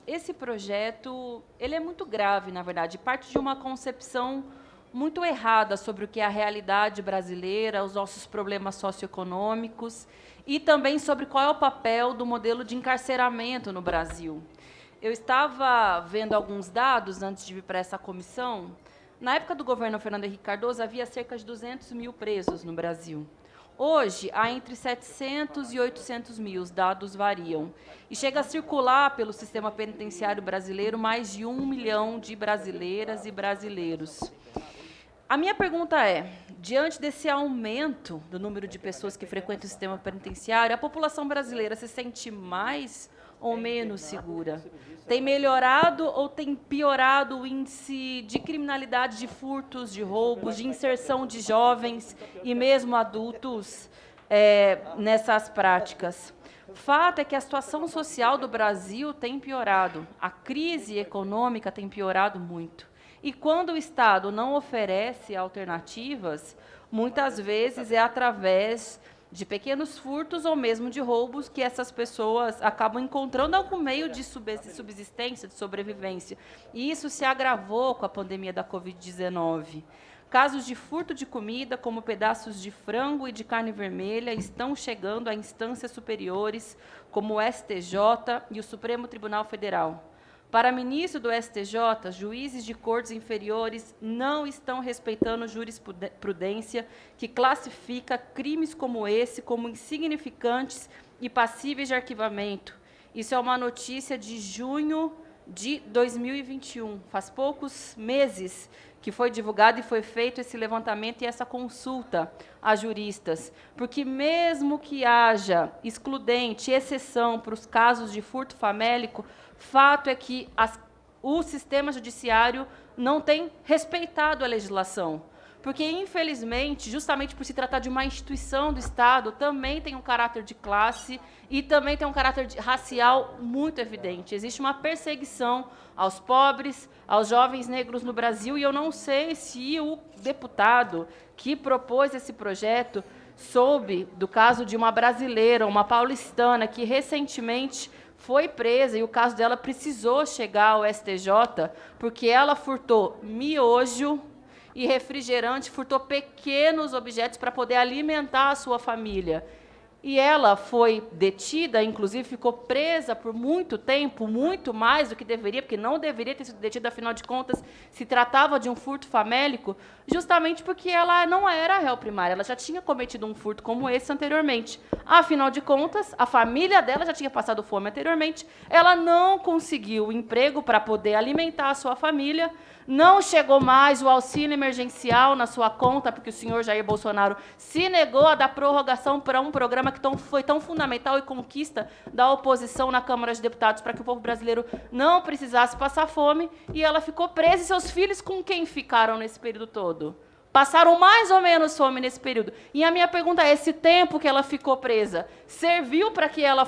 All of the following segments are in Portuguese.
esse projeto, ele é muito grave, na verdade, parte de uma concepção muito errada sobre o que é a realidade brasileira, os nossos problemas socioeconômicos e também sobre qual é o papel do modelo de encarceramento no Brasil. Eu estava vendo alguns dados antes de vir para essa comissão. Na época do governo Fernando Henrique Cardoso, havia cerca de 200 mil presos no Brasil. Hoje, há entre 700 e 800 mil, os dados variam. E chega a circular pelo sistema penitenciário brasileiro mais de 1 milhão de brasileiras e brasileiros. A minha pergunta é, diante desse aumento do número de pessoas que frequentam o sistema penitenciário, a população brasileira se sente mais ou menos segura? Tem melhorado ou tem piorado o índice de criminalidade, de furtos, de roubos, de inserção de jovens e mesmo adultos nessas práticas? Fato é que a situação social do Brasil tem piorado, a crise econômica tem piorado muito. E quando o Estado não oferece alternativas, muitas vezes é através de pequenos furtos ou mesmo de roubos que essas pessoas acabam encontrando algum meio de subsistência, de sobrevivência. E isso se agravou com a pandemia da Covid-19. Casos de furto de comida, como pedaços de frango e de carne vermelha, estão chegando a instâncias superiores, como o STJ e o Supremo Tribunal Federal. Para ministro do STJ, juízes de cortes inferiores não estão respeitando jurisprudência que classifica crimes como esse como insignificantes e passíveis de arquivamento. Isso é uma notícia de junho de 2021. Faz poucos meses que foi divulgado e foi feito esse levantamento e essa consulta a juristas. Porque mesmo que haja excludente, exceção para os casos de furto famélico, fato é que o sistema judiciário não tem respeitado a legislação. Porque, infelizmente, justamente por se tratar de uma instituição do Estado, também tem um caráter de classe e também tem um caráter racial muito evidente. Existe uma perseguição aos pobres, aos jovens negros no Brasil, e eu não sei se o deputado que propôs esse projeto soube do caso de uma brasileira, uma paulistana, que recentemente foi presa e o caso dela precisou chegar ao STJ porque ela furtou miojo e refrigerante, furtou pequenos objetos para poder alimentar a sua família. E ela foi detida, inclusive ficou presa por muito tempo, muito mais do que deveria, porque não deveria ter sido detida, afinal de contas, se tratava de um furto famélico, justamente porque ela não era réu primária, ela já tinha cometido um furto como esse anteriormente. Afinal de contas, a família dela já tinha passado fome anteriormente, ela não conseguiu emprego para poder alimentar a sua família, não chegou mais o auxílio emergencial na sua conta, porque o senhor Jair Bolsonaro se negou a dar prorrogação para um programa que foi tão fundamental e conquista da oposição na Câmara de Deputados para que o povo brasileiro não precisasse passar fome, e ela ficou presa, e seus filhos com quem ficaram nesse período todo? Passaram mais ou menos fome nesse período. E a minha pergunta é, esse tempo que ela ficou presa serviu para que ela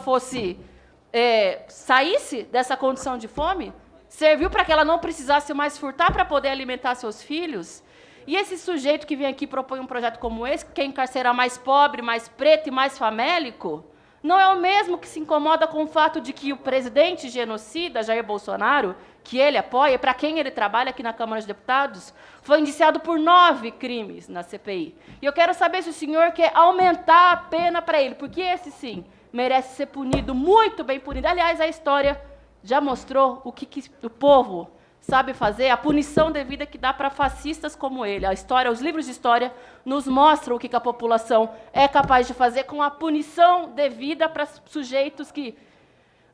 saísse dessa condição de fome? Serviu para que ela não precisasse mais furtar para poder alimentar seus filhos? E esse sujeito que vem aqui propõe um projeto como esse, que quer encarcerar mais pobre, mais preto e mais famélico, não é o mesmo que se incomoda com o fato de que o presidente genocida, Jair Bolsonaro, que ele apoia, para quem ele trabalha aqui na Câmara dos Deputados, foi indiciado por 9 crimes na CPI. E eu quero saber se o senhor quer aumentar a pena para ele, porque esse, sim, merece ser punido, muito bem punido. Aliás, a história já mostrou o que o povo sabe fazer, a punição devida que dá para fascistas como ele. A história, os livros de história nos mostram o que a população é capaz de fazer com a punição devida para sujeitos que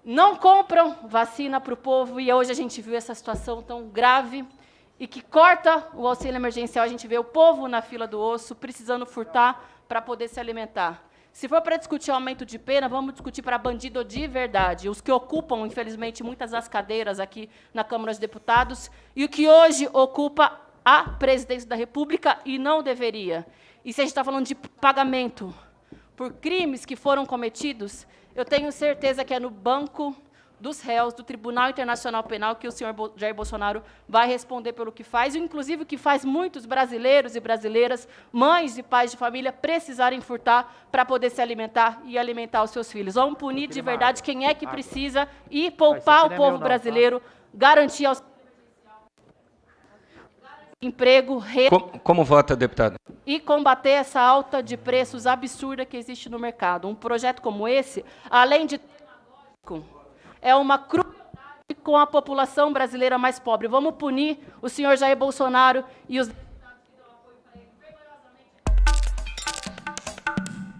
não compram vacina para o povo, e hoje a gente viu essa situação tão grave, e que corta o auxílio emergencial, a gente vê o povo na fila do osso, precisando furtar para poder se alimentar. Se for para discutir aumento de pena, vamos discutir para bandido de verdade, os que ocupam, infelizmente, muitas das cadeiras aqui na Câmara dos Deputados, e o que hoje ocupa a presidência da República e não deveria. E se a gente está falando de pagamento por crimes que foram cometidos, eu tenho certeza que é no banco dos réus do Tribunal Internacional Penal, que o senhor Jair Bolsonaro vai responder pelo que faz, e inclusive o que faz muitos brasileiros e brasileiras, mães e pais de família, precisarem furtar para poder se alimentar e alimentar os seus filhos. Vamos punir de verdade quem é que precisa e poupar o povo brasileiro, garantir aos emprego, Como vota, deputada? E combater essa alta de preços absurda que existe no mercado. Um projeto como esse, além de é uma crueldade com a população brasileira mais pobre. Vamos punir o senhor Jair Bolsonaro e os